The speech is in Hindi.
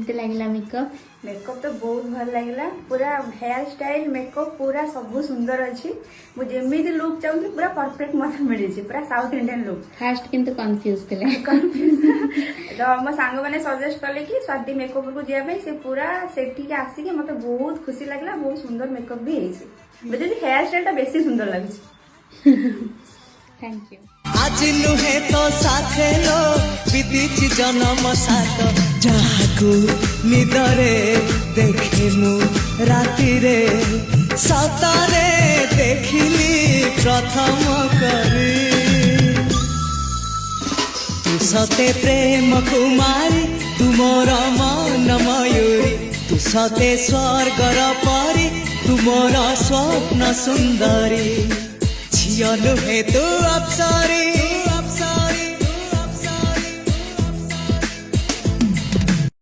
केमती लागला मेकअप? मेकअप तो बहुत भल लगे पूरा हेयर स्टाइल मेकअप पूरा सब सुंदर अच्छी मुझे लुक चाहूँ पूरा परफेक्ट मत मिली पूरा साउथ इंडियन लुक। फास्ट किंतु कंफ्यूज थे तो मो सांग मैंने सजेस्ट कले कि स्वाति मेकअप को जावाई से पूरा सेठी आसिक मत बहुत खुशी लगला बहुत सुंदर मेकअप भी मुझे हेयर स्टाइल टा बेसी सुंदर लगे। Thank you. आज नुहे तो साथे लो विदिची जन्म साथ जहाकू निदरे देखे मु राति रे सतारे देखिली प्रथम करी तू सते प्रेम कुमारी तुमर मन मयूरी तू सते स्वर्गर परी तुमर स्वप्न सुंदरी झियो नुहे तू अप्सरी